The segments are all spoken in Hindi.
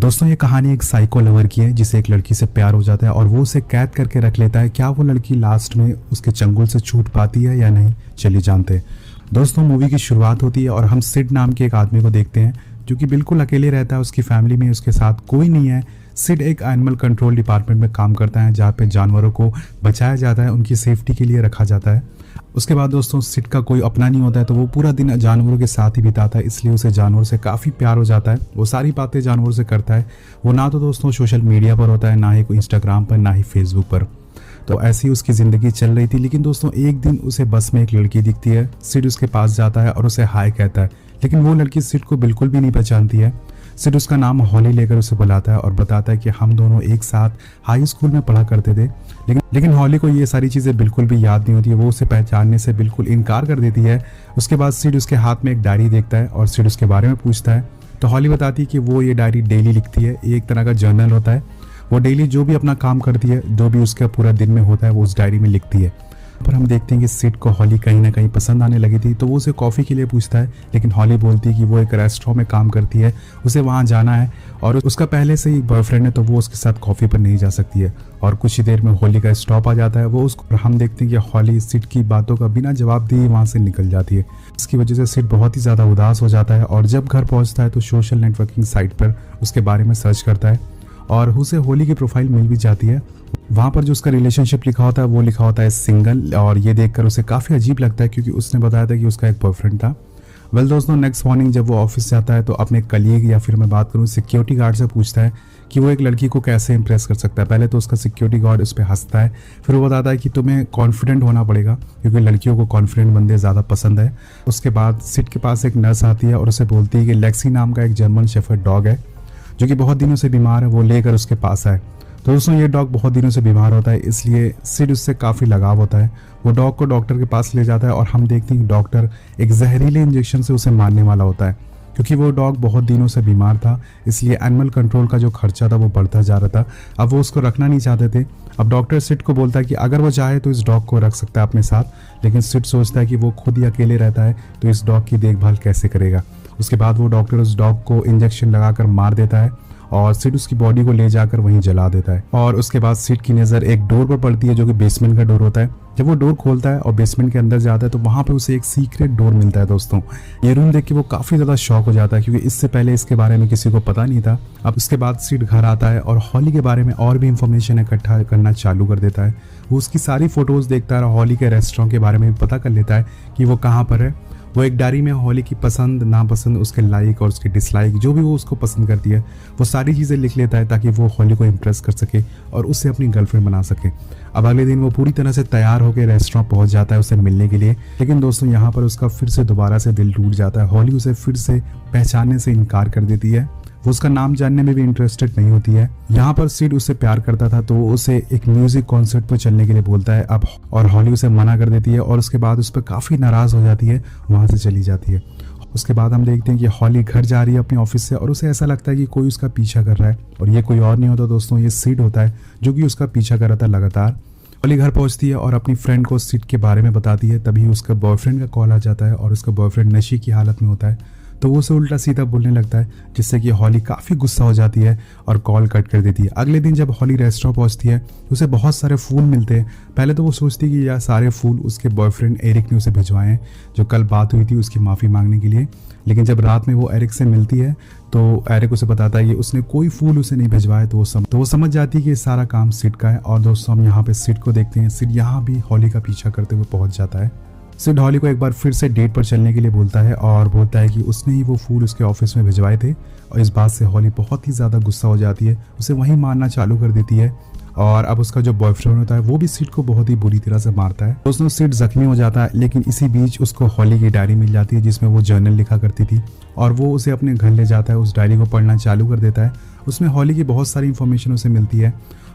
दोस्तों ये कहानी एक साइको लवर की है जिसे एक लड़की से प्यार हो जाता है और वो उसे कैद करके रख लेता है। क्या वो लड़की लास्ट में उसके चंगुल से छूट पाती है या नहीं, चलिए जानते हैं। दोस्तों मूवी की शुरुआत होती है और हम सिड नाम के एक आदमी को देखते हैं जो कि बिल्कुल अकेले रहता है। उसकी फैमिली में उसके साथ कोई नहीं है। सिड एक एनिमल कंट्रोल डिपार्टमेंट में काम करता है जहाँ पे जानवरों को बचाया जाता है, उनकी सेफ्टी के लिए रखा जाता है। उसके बाद दोस्तों सिड का कोई अपना नहीं होता है तो वो पूरा दिन जानवरों के साथ ही बिताता है, इसलिए उसे जानवर से काफ़ी प्यार हो जाता है। वो सारी बातें जानवरों से करता है। वो ना तो दोस्तों सोशल मीडिया पर होता है, ना ही कोई इंस्टाग्राम पर, ना ही फेसबुक पर। तो ऐसी उसकी ज़िंदगी चल रही थी। लेकिन दोस्तों एक दिन उसे बस में एक लड़की दिखती है। सिड उसके पास जाता है और उसे हाय कहता है, लेकिन वो लड़की सिड को बिल्कुल भी नहीं पहचानती है। सिड उसका नाम हॉली लेकर उसे बुलाता है और बताता है कि हम दोनों एक साथ हाई स्कूल में पढ़ा करते थे। लेकिन हॉली को ये सारी चीज़ें बिल्कुल भी याद नहीं होती है। वो उसे पहचानने से बिल्कुल इनकार कर देती है। उसके बाद सिड उसके हाथ में एक डायरी देखता है और सिड उसके बारे में पूछता है तो हॉली बताती है कि वो ये डायरी डेली लिखती है। ये एक तरह का जर्नल होता है। वो डेली जो भी अपना काम करती है, जो भी उसका पूरा दिन में होता है, वो उस डायरी में लिखती है। पर हम देखते हैं कि सिड को हॉली कहीं ना कहीं पसंद आने लगी थी, तो वो उसे कॉफ़ी के लिए पूछता है। लेकिन हॉली बोलती है कि वो एक रेस्टोरेंट में काम करती है, उसे वहाँ जाना है और उसका पहले से ही बॉयफ्रेंड है, तो वो उसके साथ कॉफ़ी पर नहीं जा सकती है। और कुछ ही देर में हॉली का स्टॉप आ जाता है। वो उसको हम देखते हैं कि हॉली सिड की बातों का बिना जवाब दिए वहाँ से निकल जाती है। इसकी वजह से सिड बहुत ही ज़्यादा उदास हो जाता है और जब घर पहुँचता है तो सोशल नेटवर्किंग साइट पर उसके बारे में सर्च करता है और उसे होली की प्रोफाइल मिल भी जाती है। वहाँ पर जो उसका रिलेशनशिप लिखा होता है वो लिखा होता है सिंगल, और ये देखकर उसे काफ़ी अजीब लगता है क्योंकि उसने बताया था कि उसका एक बॉयफ्रेंड था। वेल दोस्तों नेक्स्ट मॉर्निंग जब वो ऑफिस जाता है तो अपने कलीग या फिर मैं बात करूँ सिक्योरिटी गार्ड से पूछता है कि वो एक लड़की को कैसे इंप्रेस कर सकता है। पहले तो उसका सिक्योरिटी गार्ड उस पर हंसता है, फिर वो बताता है कि तुम्हें कॉन्फिडेंट होना पड़ेगा क्योंकि लड़कियों को कॉन्फिडेंट बंदे ज़्यादा पसंद है। उसके बाद सिड के पास एक नर्स आती है और उसे बोलती है कि लेक्सी नाम का एक जर्मन शेफर्ड डॉग है जो कि बहुत दिनों से बीमार है, वो लेकर उसके पास आए। तो दोस्तों ये डॉग बहुत दिनों से बीमार होता है, इसलिए सिड उससे काफ़ी लगाव होता है। वो डॉग को डॉक्टर के पास ले जाता है और हम देखते हैं कि डॉक्टर एक जहरीले इंजेक्शन से उसे मारने वाला होता है। क्योंकि वो डॉग बहुत दिनों से बीमार था, इसलिए एनिमल कंट्रोल का जो खर्चा था वो बढ़ता जा रहा था। अब वो उसको रखना नहीं चाहते थे। अब डॉक्टर सिड को बोलता है कि अगर वो चाहे तो इस डॉग को रख सकता है अपने साथ, लेकिन सिड सोचता है कि वो खुद ही अकेले रहता है तो इस डॉग की देखभाल कैसे करेगा। उसके बाद वो डॉक्टर उस डॉग को इंजेक्शन लगाकर मार देता है और सिड उसकी बॉडी को ले जाकर वहीं जला देता है। और उसके बाद सिड की नज़र एक डोर पर पड़ती है जो कि बेसमेंट का डोर होता है। जब वो डोर खोलता है और बेसमेंट के अंदर जाता है तो वहाँ पे उसे एक सीक्रेट डोर मिलता है। दोस्तों ये रूम देख के वो काफ़ी ज़्यादा शॉक हो जाता है क्योंकि इससे पहले इसके बारे में किसी को पता नहीं था। अब उसके बाद सिड घर आता है और हॉली के बारे में और भी इंफॉर्मेशन इकट्ठा करना चालू कर देता है। वो उसकी सारी फोटोज़ देखता है और हॉली के रेस्टोरेंट के बारे में भी पता कर लेता है कि वो कहाँ पर है। वो एक डायरी में हॉली की पसंद नापसंद, उसके लाइक और उसके डिसलाइक, जो भी वो उसको पसंद करती है वो सारी चीज़ें लिख लेता है ताकि वो हॉली को इम्प्रेस कर सके और उससे अपनी गर्लफ्रेंड बना सके। अब अगले दिन वो पूरी तरह से तैयार होकर रेस्टोरेंट पहुंच जाता है उसे मिलने के लिए। लेकिन दोस्तों यहाँ पर उसका फिर से दोबारा से दिल टूट जाता है। हॉली उसे फिर से पहचानने से इनकार कर देती है। वो उसका नाम जानने में भी इंटरेस्टेड नहीं होती है। यहाँ पर सिड उससे प्यार करता था तो वो उसे एक म्यूजिक कॉन्सर्ट पर चलने के लिए बोलता है अब, और हॉली उसे मना कर देती है और उसके बाद उस पर काफ़ी नाराज़ हो जाती है, वहाँ से चली जाती है। उसके बाद हम देखते हैं कि हॉली घर जा रही है अपने ऑफिस से और उसे ऐसा लगता है कि कोई उसका पीछा कर रहा है, और ये कोई और नहीं होता दोस्तों, ये सिड होता है जो कि उसका पीछा कर रहा था लगातार। हॉली घर पहुंचती है और अपनी फ्रेंड को सिड के बारे में बताती है। तभी उसका बॉयफ्रेंड का कॉल आ जाता है और उसका बॉयफ्रेंड नशे की हालत में होता है, तो वो उसे उल्टा सीधा बोलने लगता है जिससे कि हॉली काफ़ी गुस्सा हो जाती है और कॉल कट कर देती है। अगले दिन जब हॉली रेस्टोरेंट पहुंचती है तो उसे बहुत सारे फूल मिलते हैं। पहले तो वो सोचती है कि यह सारे फूल उसके बॉयफ्रेंड एरिक ने उसे भिजवाए हैं, जो कल बात हुई थी उसकी माफ़ी मांगने के लिए। लेकिन जब रात में वो एरिक से मिलती है तो एरिक उसे बताता है कि उसने कोई फूल उसे नहीं भिजवाए, तो वो समझ जाती है कि सारा काम सिड का है। और दोस्तों हम यहाँ पे सिड को देखते हैं। सिड यहाँ भी हॉली का पीछा करते हुए पहुँच जाता है। सिड हॉली को एक बार फिर से डेट पर चलने के लिए बोलता है और बोलता है कि उसने ही वो फूल उसके ऑफिस में भिजवाए थे, और इस बात से हॉली बहुत ही ज़्यादा गुस्सा हो जाती है, उसे वहीं मारना चालू कर देती है। और अब उसका जो बॉयफ्रेंड होता है वो भी सिड को बहुत ही बुरी तरह से मारता है। दोस्तों सिड जख्मी हो जाता है, लेकिन इसी बीच उसको हॉली की डायरी मिल जाती है जिसमें वो जर्नल लिखा करती थी, और वो उसे अपने घर ले जाता है। उस डायरी को पढ़ना चालू कर देता है। उसमें हॉली की बहुत सारी इंफॉर्मेशन उसे मिलती है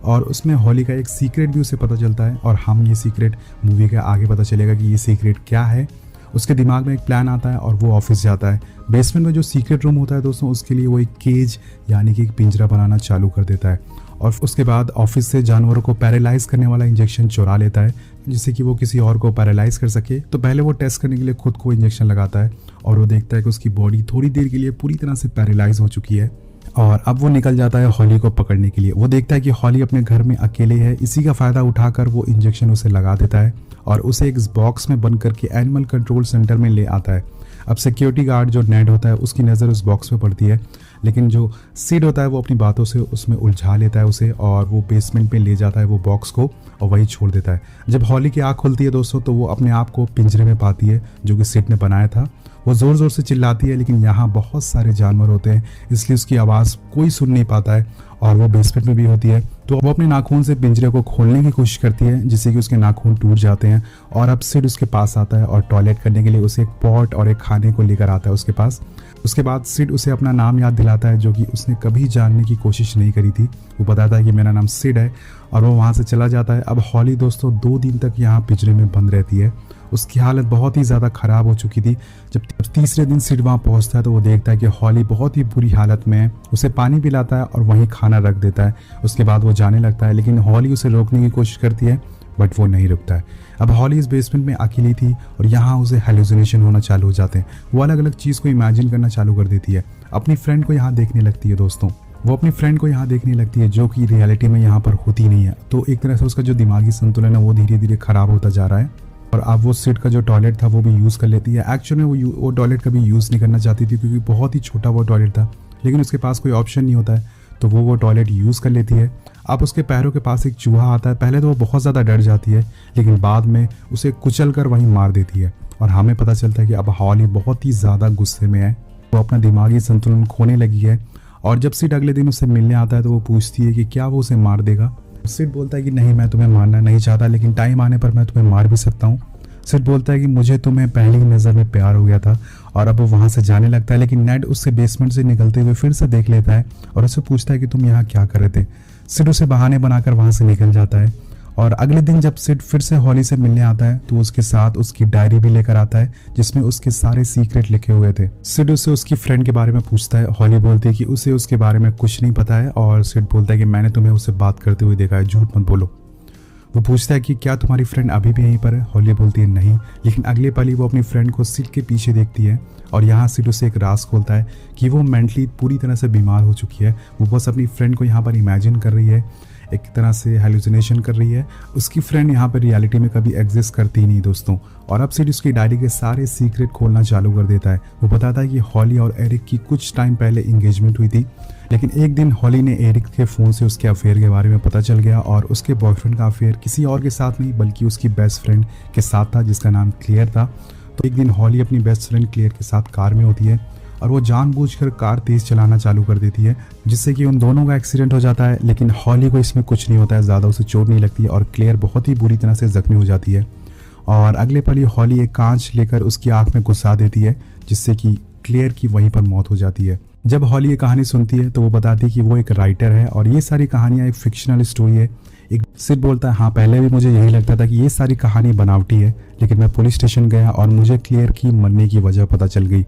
और उसमें हॉली का एक सीक्रेट भी उसे पता चलता है, और हम ये सीक्रेट मूवी के आगे पता चलेगा कि ये सीक्रेट क्या है। उसके दिमाग में एक प्लान आता है और वो ऑफिस जाता है। बेसमेंट में जो सीक्रेट रूम होता है दोस्तों, उसके लिए वो एक केज यानी कि एक पिंजरा बनाना चालू कर देता है, और उसके बाद ऑफिस से जानवरों को पैरालाइज करने वाला इंजेक्शन चुरा लेता है जिससे कि वो किसी और को पैरालाइज कर सके। तो पहले वो टेस्ट करने के लिए खुद को इंजेक्शन लगाता है और वो देखता है कि उसकी बॉडी थोड़ी देर के लिए पूरी तरह से पैरालाइज हो चुकी है। और अब वो निकल जाता है हॉली को पकड़ने के लिए। वो देखता है कि हॉली अपने घर में अकेले है, इसी का फ़ायदा उठाकर वो इंजेक्शन उसे लगा देता है और उसे एक बॉक्स में बंद करके एनिमल कंट्रोल सेंटर में ले आता है। अब सिक्योरिटी गार्ड जो नेड होता है उसकी नज़र उस बॉक्स पे पड़ती है, लेकिन जो सिड होता है वो अपनी बातों से उसमें उलझा लेता है उसे और वो बेसमेंट में ले जाता है वो बॉक्स को और वही छोड़ देता है। जब हॉली की आँख खुलती है दोस्तों तो वो अपने आप को पिंजरे में पाती है जो कि सिड ने बनाया था। वो ज़ोर ज़ोर से चिल्लाती है, लेकिन यहाँ बहुत सारे जानवर होते हैं इसलिए उसकी आवाज़ कोई सुन नहीं पाता है और वो बेसमेंट में भी होती है। तो वो अपने नाखून से पिंजरे को खोलने की कोशिश करती है जिससे कि उसके नाखून टूट जाते हैं और अब सिड उसके पास आता है और टॉयलेट करने के लिए उसे एक पॉट और एक खाने को लेकर आता है उसके पास। उसके बाद सिड उसे अपना नाम याद दिलाता है जो कि उसने कभी जानने की कोशिश नहीं करी थी। वो बताता है कि मेरा नाम सिड है और वो वहाँ से चला जाता है। अब हॉली दोस्तों 2 दिन तक यहाँ पिंजरे में बंद रहती है। उसकी हालत बहुत ही ज़्यादा ख़राब हो चुकी थी। जब तीसरे दिन सिड वहाँ पहुँचता है तो वो देखता है कि हॉली बहुत ही बुरी हालत में है। उसे पानी पिलाता है और वहीं खाना रख देता है। उसके बाद वो जाने लगता है, लेकिन हॉली उसे रोकने की कोशिश करती है बट वो नहीं रुकता है। अब हॉली इस बेसमेंट में अकेली थी और यहाँ उसे हेलुसिनेशन होना चालू हो जाते हैं। वो अलग अलग चीज़ को इमेजिन करना चालू कर देती है। अपनी फ्रेंड को यहाँ देखने लगती है दोस्तों। वो अपनी फ्रेंड को यहाँ देखने लगती है जो कि रियलिटी में यहाँ पर होती नहीं है। तो एक तरह से उसका जो दिमागी संतुलन है वो धीरे धीरे ख़राब होता जा रहा है और अब वो सिड का जो टॉयलेट था वो भी यूज़ कर लेती है। एक्चुअली में वो टॉयलेट कभी यूज़ नहीं करना चाहती थी क्योंकि बहुत ही छोटा वो टॉयलेट था, लेकिन उसके पास कोई ऑप्शन नहीं होता है तो वो टॉयलेट यूज़ कर लेती है। अब उसके पैरों के पास एक चूहा आता है। पहले तो वो बहुत ज़्यादा डर जाती है, लेकिन बाद में उसे कुचल कर वहीं मार देती है और हमें पता चलता है कि अब हॉली बहुत ही ज़्यादा गुस्से में है। वो अपना दिमागी संतुलन खोने लगी है और जब सिड अगले दिन उससे मिलने आता है तो वो पूछती है कि क्या वो उसे मार देगा। सिड बोलता है कि नहीं, मैं तुम्हें मारना नहीं चाहता, लेकिन टाइम आने पर मैं तुम्हें मार भी सकता हूँ। सिड बोलता है कि मुझे तुम्हें पहली नज़र में प्यार हो गया था और अब वो वहाँ से जाने लगता है, लेकिन नेड उससे बेसमेंट से निकलते हुए फिर से देख लेता है और उससे पूछता है कि तुम यहाँ क्या कर रहे थे। सिड उसे बहाने बनाकर वहाँ से निकल जाता है और अगले दिन जब सिड फिर से हॉली से मिलने आता है तो उसके साथ उसकी डायरी भी लेकर आता है जिसमें उसके सारे सीक्रेट लिखे हुए थे। सिड उससे उसकी फ्रेंड के बारे में पूछता है। हॉली बोलती है कि उसे उसके बारे में कुछ नहीं पता है और सिड बोलता है कि मैंने तुम्हें उससे बात करते हुए देखा है, झूठ मत बोलो। वो पूछता है कि क्या तुम्हारी फ्रेंड अभी भी यहीं पर है। हॉली बोलती है नहीं, लेकिन अगले पल ही वो अपनी फ्रेंड को सिड के पीछे देखती है और यहाँ सिड उसे एक राज खोलता है कि वो मेंटली पूरी तरह से बीमार हो चुकी है। वो बस अपनी फ्रेंड को यहाँ पर इमेजिन कर रही है, एक तरह से हेलुसिनेशन कर रही है। उसकी फ्रेंड यहाँ पर रियलिटी में कभी एग्जिस्ट करती ही नहीं दोस्तों। और अब सिड उसकी डायरी के सारे सीक्रेट खोलना चालू कर देता है। वो बताता है कि हॉली और एरिक की कुछ टाइम पहले इंगेजमेंट हुई थी, लेकिन एक दिन हॉली ने एरिक के फ़ोन से उसके अफेयर के बारे में पता चल गया और उसके बॉयफ्रेंड का अफेयर किसी और के साथ नहीं बल्कि उसकी बेस्ट फ्रेंड के साथ था जिसका नाम क्लियर था। तो एक दिन हॉली अपनी बेस्ट फ्रेंड क्लियर के साथ कार में होती है और वो जानबूझकर कार तेज़ चलाना चालू कर देती है जिससे कि उन दोनों का एक्सीडेंट हो जाता है, लेकिन हॉली को इसमें कुछ नहीं होता है, ज़्यादा उसे चोट नहीं लगती है और क्लियर बहुत ही बुरी तरह से जख्मी हो जाती है। और अगले पल ही हॉली एक कांच लेकर उसकी आँख में घुसा देती है जिससे कि क्लियर की वहीं पर मौत हो जाती है। जब हॉली ये कहानी सुनती है तो वो बताती है कि वो एक राइटर है और ये सारी कहानियाँ एक फिक्शनल स्टोरी है। एक सिड बोलता है हाँ, पहले भी मुझे यही लगता था कि ये सारी कहानी बनावटी है, लेकिन मैं पुलिस स्टेशन गया और मुझे क्लियर की मरने की वजह पता चल गई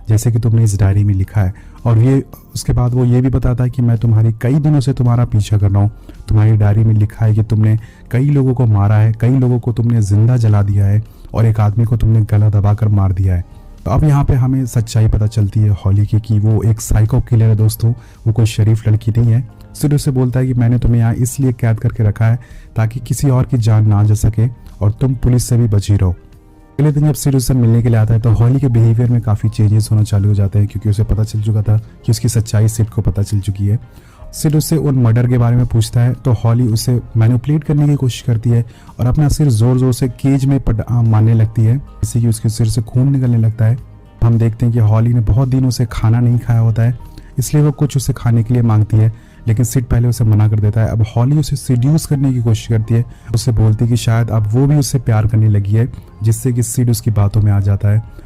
जैसे कि तुमने इस डायरी में लिखा है। और ये उसके बाद वो ये भी बताता है कि मैं तुम्हारी कई दिनों से तुम्हारा पीछा कर रहा हूँ। तुम्हारी डायरी में लिखा है कि तुमने कई लोगों को मारा है, कई लोगों को तुमने जिंदा जला दिया है और एक आदमी को तुमने गला दबाकर मार दिया है। तो अब यहाँ पे हमें सच्चाई पता चलती है हॉली की कि वो एक साइको किलर है दोस्तों, वो कोई शरीफ लड़की नहीं है। सिड उससे बोलता है कि मैंने तुम्हें यहाँ इसलिए कैद करके रखा है ताकि किसी और की जान ना जा सके और तुम पुलिस से भी बची रहो। अगले दिन जब सिड उससे मिलने के लिए आता है तो हॉली के बिहेवियर में काफ़ी चेंजेस होना चालू हो जाते हैं क्योंकि उसे पता चल चुका था कि उसकी सच्चाई सिड को पता चल चुकी है। सिड उससे उन मर्डर के बारे में पूछता है तो हॉली उसे मैनिपुलेट करने की कोशिश करती है और अपना सिर जोर जोर से केज में मारने लगती है जिससे कि उसके सिर से खून निकलने लगता है। हम देखते हैं कि हॉली ने बहुत दिनों से खाना नहीं खाया होता है, इसलिए वो कुछ उसे खाने के लिए मांगती है, लेकिन सिड पहले उसे मना कर देता है। अब हॉली उसे सीड्यूस करने की कोशिश करती है, उससे बोलती है कि शायद अब वो भी उससे प्यार करने लगी है, जिससे कि सिड उसकी बातों में आ जाता है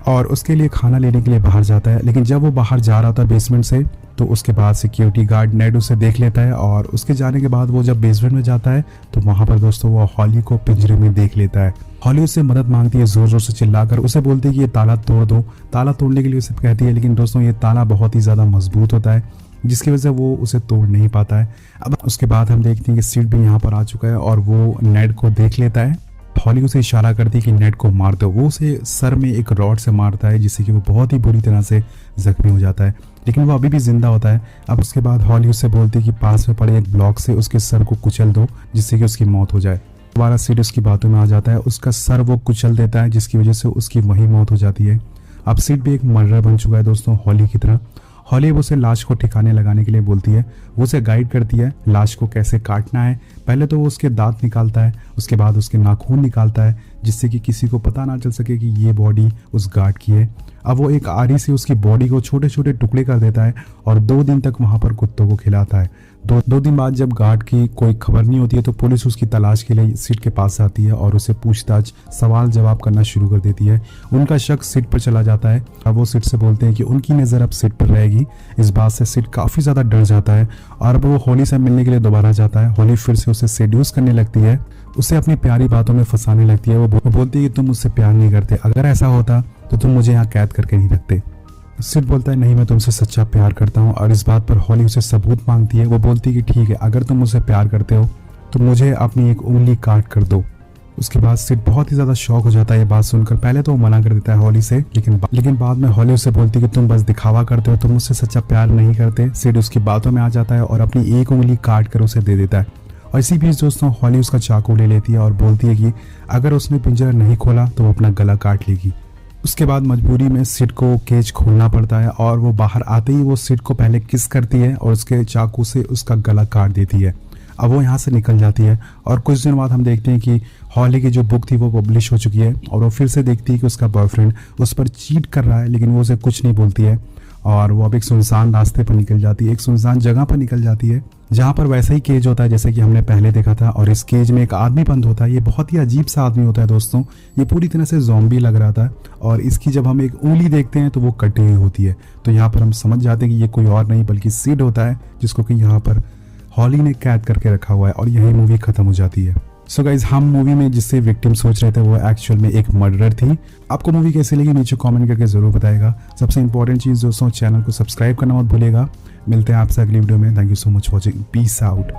और उसके लिए खाना लेने के लिए बाहर जाता है। लेकिन जब वो बाहर जा रहा था बेसमेंट से तो उसके बाद सिक्योरिटी गार्ड नेड उसे देख लेता है और उसके जाने के बाद वो जब बेसमेंट में जाता है तो वहाँ पर दोस्तों वो हॉली को पिंजरे में देख लेता है। हॉली उससे मदद मांगती है जोर जोर से चिल्लाकर, उसे बोलती है कि ये ताला तोड़ दो। ताला तोड़ने के लिए उसे कहती है, लेकिन दोस्तों ये ताला बहुत ही ज़्यादा मजबूत होता है जिसकी वजह से वो उसे तोड़ नहीं पाता है। अब उसके बाद हम देखते हैं कि सिड भी यहाँ पर आ चुका है और वो नेड को देख लेता है। हॉली उसे इशारा करती है कि नेड को मार दो। वो उसे सर में एक रॉड से मारता है जिससे कि वो बहुत ही बुरी तरह से जख्मी हो जाता है। लेकिन वो अभी भी जिंदा होता है। अब उसके बाद हॉली उससे बोलती है कि पास में पड़े एक ब्लॉक से उसके सर को कुचल दो जिससे कि उसकी मौत हो जाए। दोबारा सिड उसकी बातों में आ जाता है, उसका सर वो कुचल देता है जिसकी वजह से उसकी वही मौत हो जाती है। अब सिड भी एक मर्डर बन चुका है दोस्तों हॉली की तरह। हॉली वो उसे लाश को ठिकाने लगाने के लिए बोलती है, वो उसे गाइड करती है लाश को कैसे काटना है। पहले तो वो उसके दांत निकालता है, उसके बाद उसके नाखून निकालता है जिससे कि किसी को पता ना चल सके कि ये बॉडी उस गार्ड की है। अब वो एक आरी से उसकी बॉडी को छोटे छोटे टुकड़े कर देता है और 2 दिन तक वहां पर कुत्तों को खिलाता है। दो दिन बाद जब गार्ड की कोई खबर नहीं होती है तो पुलिस उसकी तलाश के लिए सिड के पास आती है और उसे पूछताछ सवाल जवाब करना शुरू कर देती है। उनका शक सिड पर चला जाता है। अब वो सिड से बोलते हैं कि उनकी नज़र अब सिड पर रहेगी। इस बात से सिड काफ़ी ज़्यादा डर जाता है और अब वो हॉली से मिलने के लिए दोबारा जाता है। हॉली फिर से उसे सेड्यूस करने लगती है, उसे अपनी प्यारी बातों में फंसाने लगती है। वो बोलती है कि तुम मुझसे प्यार नहीं करते, अगर ऐसा होता तो तुम मुझे यहाँ कैद करके नहीं रखते। सिड बोलता है नहीं, मैं तुमसे सच्चा प्यार करता हूँ और इस बात पर हॉली उसे सबूत मांगती है। वो बोलती है कि ठीक है, अगर तुम मुझसे प्यार करते हो तो मुझे अपनी एक उंगली काट कर दो। उसके बाद सिड बहुत ही ज़्यादा शॉक हो जाता है ये बात सुनकर। पहले तो वो मना कर देता है हॉली से, लेकिन बाद में हॉली उसे बोलती है कि तुम बस दिखावा करते हो, तुम मुझसे सच्चा प्यार नहीं करते। सिड उसकी बातों में आ जाता है और अपनी एक उंगली काट कर उसे दे देता है। और इसी बीच दोस्तों हॉली उसका चाकू ले लेती है और बोलती है कि अगर उसने पिंजरा नहीं खोला तो वो अपना गला काट लेगी। उसके बाद मजबूरी में सिड को केज खोलना पड़ता है और वो बाहर आते ही वो सिड को पहले किस करती है और उसके चाकू से उसका गला काट देती है। अब वो यहाँ से निकल जाती है और कुछ दिन बाद हम देखते हैं कि हॉली की जो बुक थी वो पब्लिश हो चुकी है और वो फिर से देखती है कि उसका बॉयफ्रेंड उस पर चीट कर रहा है, लेकिन वो उसे कुछ नहीं बोलती है। और वो अब एक सुनसान रास्ते पर निकल जाती है, एक सुनसान जगह पर निकल जाती है जहाँ पर वैसा ही केज होता है जैसे कि हमने पहले देखा था। और इस केज में एक आदमी बंद होता है। ये बहुत ही अजीब सा आदमी होता है दोस्तों, ये पूरी तरह से ज़ॉम्बी लग रहा था और इसकी जब हम एक उंगली देखते हैं तो वो कटी हुई होती है। तो यहाँ पर हम समझ जाते हैं कि ये कोई और नहीं बल्कि सिड होता है जिसको कि यहाँ पर हॉली ने कैद करके रखा हुआ है और यही मूवी खत्म हो जाती है। सो गाइज, हम मूवी में जिससे विक्टिम सोच रहे थे वो एक्चुअल में एक मर्डरर थी। आपको मूवी कैसी लगी नीचे कमेंट करके जरूर बताएगा। सबसे इंपॉर्टेंट चीज़ दोस्तों, चैनल को सब्सक्राइब करना मत भूलिएगा। मिलते हैं आपसे अगली वीडियो में। Thank you so much watching, peace out.